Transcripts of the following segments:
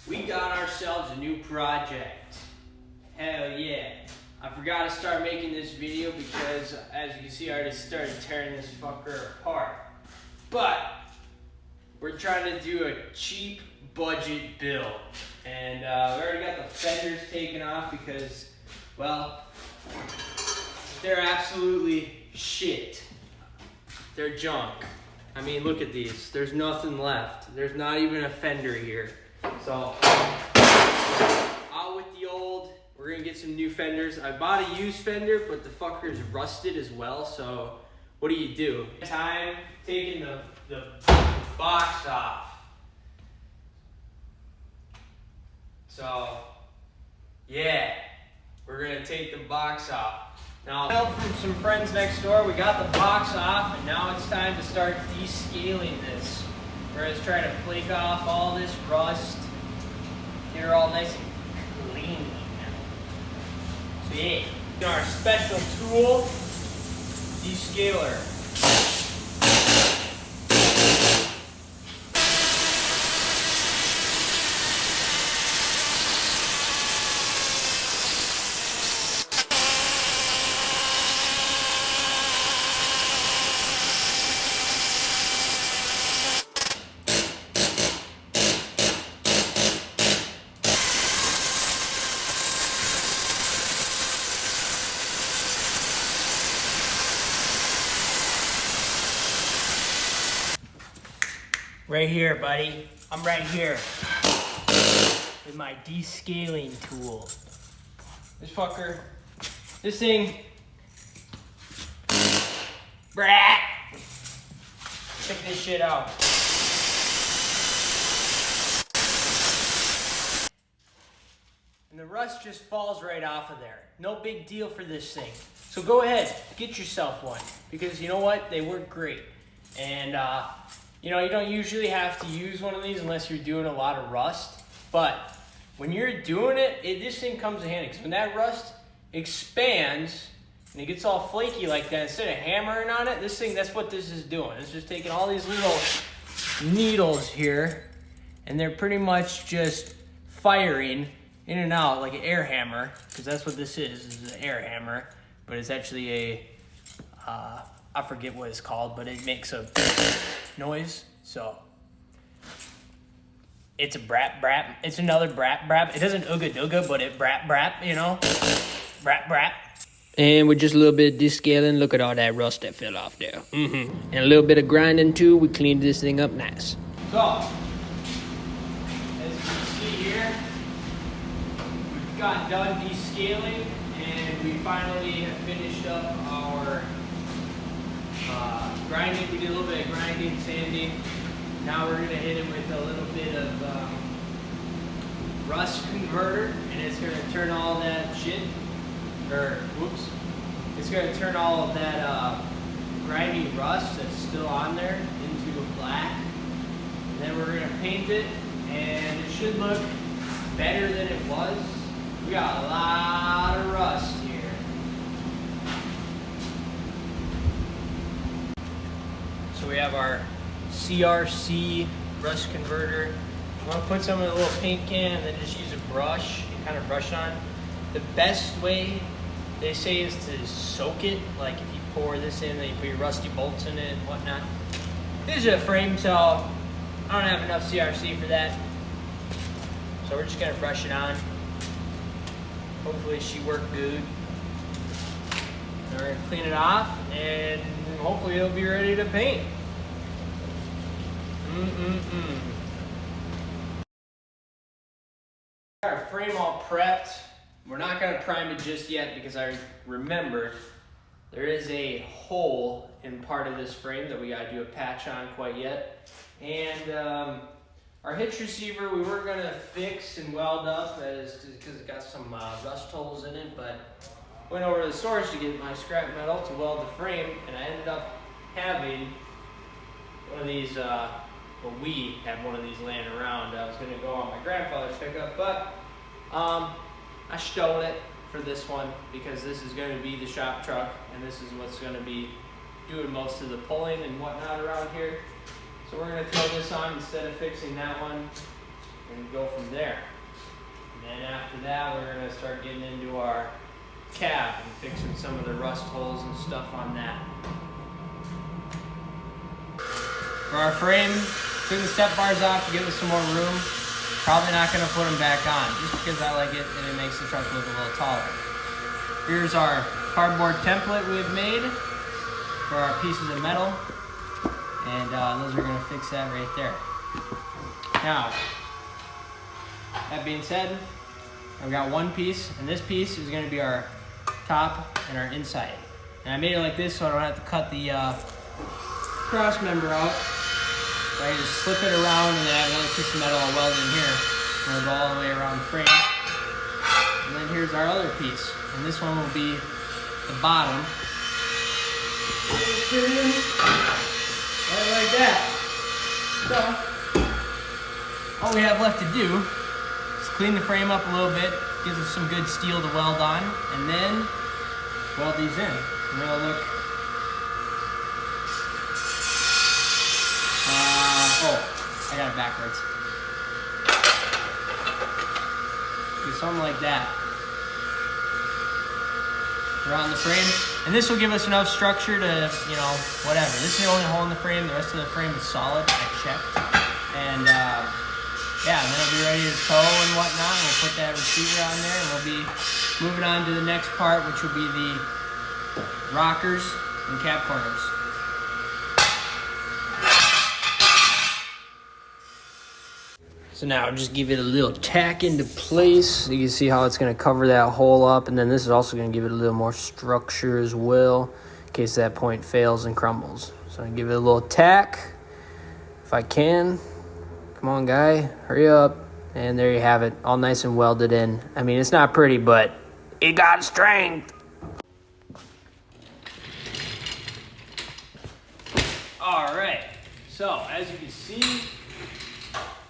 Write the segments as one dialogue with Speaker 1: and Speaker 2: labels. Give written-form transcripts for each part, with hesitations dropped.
Speaker 1: We got ourselves a new project. Hell yeah. I forgot to start making this video because, as you can see, I already started tearing this fucker apart. But we're trying to do a cheap budget build. And we already got the fenders taken off because, well, they're absolutely shit. They're junk. I mean, look at these. There's nothing left. There's not even a fender here. So, out with the old. We're gonna get some new fenders. I bought a used fender, but the fucker's rusted as well. So, what do? Time taking the box off. So, yeah, we're gonna take the box off. Now, help from some friends next door. We got the box off, and now it's time to start descaling this. We're gonna try to flake off all this rust. Get her all nice and clean. So yeah, our special tool, descaler. Right here, buddy. I'm right here with my descaling tool. This thing, brat. Check this shit out. And the rust just falls right off of there. No big deal for this thing. So go ahead, get yourself one, because you know what? They work great. And you know, you don't usually have to use one of these unless you're doing a lot of rust. But when you're doing it, this thing comes in handy. Because when that rust expands and it gets all flaky like that, instead of hammering on it, that's what this is doing. It's just taking all these little needles here, and they're pretty much just firing in and out like an air hammer. Because that's what this is an air hammer. But it's actually a, I forget what it's called, but it makes a noise. So it's a brat. It's another brat. It doesn't ooga, but it brat, you know? Brat. And with just a little bit of descaling, look at all that rust that fell off there. And a little bit of grinding too, we cleaned this thing up nice. So, as you can see here, we've got done descaling, and we finally have finished up our grinding. We did a little bit of grinding, sanding. Now we're gonna hit it with a little bit of rust converter, and it's gonna turn all that shit, it's gonna turn all of that grimy rust that's still on there into a black. And then we're gonna paint it, and it should look better than it was. We got a lot of rust here. So we have our CRC rust converter. You want to put some in a little paint can and then just use a brush and kind of brush on. The best way, they say, is to soak it. Like if you pour this in, then you put your rusty bolts in it and whatnot. This is a frame, so I don't have enough CRC for that. So we're just going to brush it on. Hopefully she worked good. We're going to clean it off, and hopefully it'll be ready to paint. Our frame all prepped. We're not going to prime it just yet because I remember there is a hole in part of this frame that we got to do a patch on quite yet. And our hitch receiver we were going to fix and weld up because it got some rust holes in it, but went over to the storage to get my scrap metal to weld the frame, and I ended up having one of these, we had one of these laying around. I was going to go on my grandfather's pickup, but I stole it for this one because this is going to be the shop truck, and this is what's going to be doing most of the pulling and whatnot around here. So we're going to throw this on instead of fixing that one, and go from there. And then after that, we're gonna start getting into our cab and fixing some of the rust holes and stuff on that. For our frame, took the step bars off to give us some more room. Probably not gonna put them back on, just because I like it and it makes the truck look a little taller. Here's our cardboard template we have made for our pieces of metal. And those are gonna fix that right there. Now, that being said, I've got one piece, and this piece is gonna be our top and our inside. And I made it like this so I don't have to cut the cross member out. So I can just slip it around and then I have another piece of metal I'll weld in here. And it'll go all the way around the frame. And then here's our other piece. And this one will be the bottom. Right like that. So, all we have left to do is clean the frame up a little bit, gives us some good steel to weld on, and then weld these in. And they'll look, oh, I got it backwards. Do something like that around the frame. And this will give us enough structure to, you know, whatever. This is the only hole in the frame. The rest of the frame is solid. I checked. And yeah, and then it'll be ready to tow and whatnot. And we'll put that receiver on there, and we'll be moving on to the next part, which will be the rockers and cab corners. So now just give it a little tack into place. You can see how it's gonna cover that hole up, and then this is also gonna give it a little more structure as well, in case that point fails and crumbles. So I give it a little tack, if I can. Come on, guy, hurry up. And there you have it, all nice and welded in. I mean, it's not pretty, but it got strength. All right, so as you can see,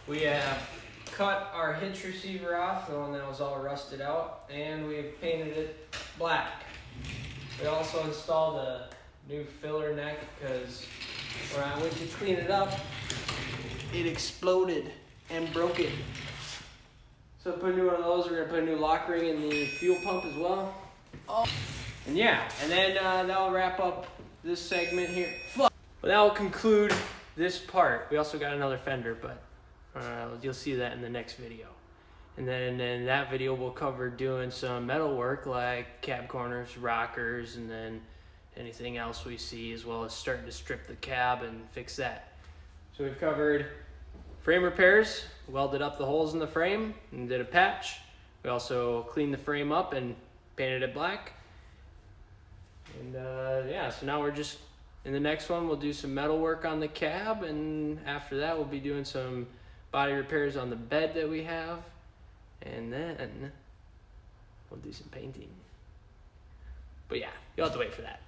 Speaker 1: we have cut our hitch receiver off, the one that was all rusted out, and we've painted it black. We also installed a new filler neck because when I went to clean it up, it exploded and broke it. So put a new one of those. We're gonna put a new lock ring in the fuel pump as well. Oh, and yeah, and then that'll wrap up this segment here. But that will conclude this part. We also got another fender, but you'll see that in the next video. And then in that video, we'll cover doing some metal work like cab corners, rockers, and then anything else we see, as well as starting to strip the cab and fix that. So we've covered frame repairs, welded up the holes in the frame and did a patch. We also cleaned the frame up and painted it black. And yeah, so now we're just, in the next one, we'll do some metal work on the cab, and after that, we'll be doing some body repairs on the bed that we have, and then we'll do some painting. But yeah, you'll have to wait for that.